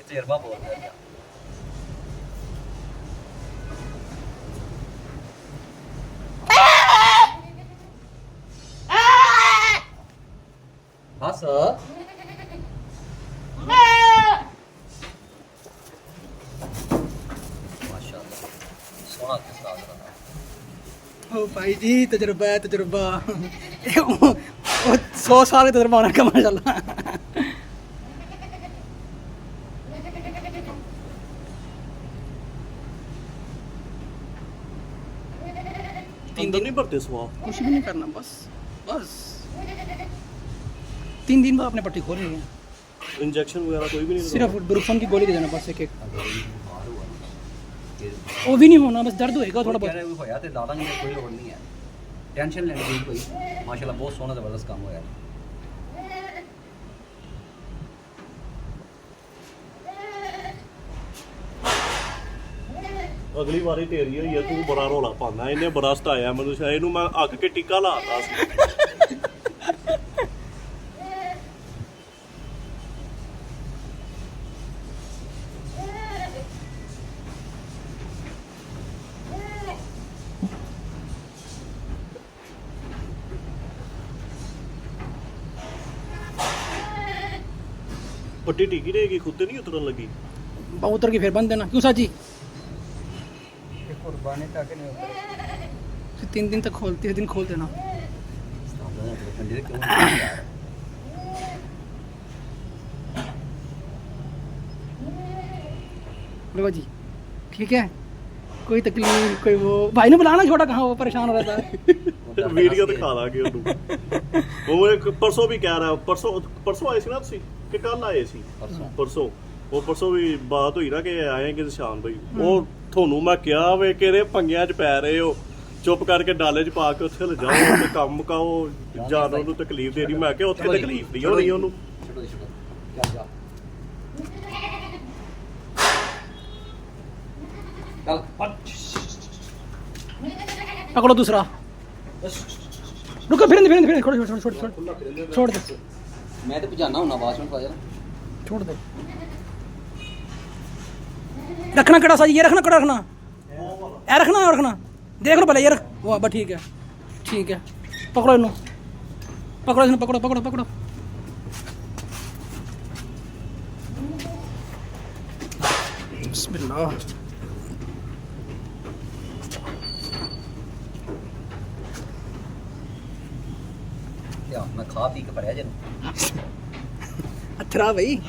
ਤਜਰਬਾ ਬਹੁਤ ਹੈ ਬਸ ਮਾਸ਼ਾਅੱਲਾ ਸੋਹਣਾ ਕਿਸ ਦਾ ओ भाई जी तजुर्बा है तजुर्बा 100 साल का तजुर्बा होना का माशाल्लाह अंदर नहीं भरते सुहा कुछ भी नहीं करना बस बस 3 दिन बाद आपने पट्टी खोलनी है इंजेक्शन वगैरह कोई भी नहीं सिर्फ ब्रुफन की गोली दे देना बस एक वो भी नहीं होना बस दर्द होएगा थोड़ा बहुत ਹੋਇਆ ਤੇ ਲਾ ਦਾਂਗੇ ਕੋਈ ਲੋੜ ਨਹੀਂ ਹੈ ਟੈਨਸ਼ਨ ਲੈਣ ਦੀ ਕੋਈ ਮਾਸ਼ਾਅੱਲਾ ਬਹੁਤ ਸੋਹਣਾ ਜ਼ਬਰਦਸਤ ਕੰਮ ਹੋਇਆ ਅਗਲੀ ਵਾਰੀ ਤੇਰੀ ਹੋਈ ਹੈ ਤੂੰ ਬੜਾ ਰੋਲਾ ਪਾਉਂਦਾ ਇਹਨੇ ਬੜਾ ਸਤਾਇਆ ਮੈਨੂੰ ਸ਼ਾਇਦ ਇਹਨੂੰ ਮੈਂ ਅੱਗ ਕੇ ਟਿੱਕਾ ਲਾਤਾ ਸੀ पट्टी टिकी रहेगी खुद नहीं उतरन लगी उतर के फिर बंद देना क्यों साजी कुर्बानी तक नहीं उतरे 3 दिन तक खोलते हैं दिन खोल देना लो जी ठीक है कोई तकलीफ कोई वो भाई ने बुलाना छोटा कहाँ वो परेशान हो रहा था वीडियो दिखा लांगे ਉਹਨੂੰ ਉਹ ਇੱਕ ਪਰਸੋਂ ਵੀ ਕਹਿ ਰਿਹਾ ਪਰਸੋਂ ਆਏ ਸੀ ਨਾ ਤੁਸੀਂ ਕਿ ਕੱਲ ਆਏ ਸੀ ਪਰਸੋਂ ਉਹ ਪਰਸੋਂ ਵੀ ਬਾਤ ਹੋਈ ਨਾ ਕਿ ਆਏ ਕਿ ਸ਼ਾਮ ਬਈ ਉਹ ਤੁਹਾਨੂੰ ਮੈਂ ਕਿਹਾ ਵੇ ਕਿਹੜੇ ਪੰਗਿਆਂ 'ਚ ਪੈ ਰਹੇ ਹੋ ਚੁੱਪ ਕਰਕੇ ਡਾਲੇ 'ਚ ਪਾ ਕੇ ਉੱਥੇ ਲਿਜਾਓ ਤੇ ਕੰਮ ਮੁਕਾਓ ਜਾਨਵਰ ਨੂੰ ਤਕਲੀਫ ਦੇ ਰਹੀ ਮੈਂ ਕਿਹਾ ਉੱਥੇ ਤਕਲੀਫ ਨਹੀਂ ਹੋਣੀ ਉਹਨੂੰ पकड़ो दूसरा रुको फिर छोड़ दे मैं तो भजाना हूं वाशरूम का जरा छोड़ दे रखना कड़ा सा ये रखना कड़ा रखना ए रखना और रखना देख लो पहले ये रख वो बस ठीक है पकड़ो इन्हों पकड़ो इन्हों पकड़ो बिस्मिल्लाह मैं खा पी के पड़िया जन अथरा भाई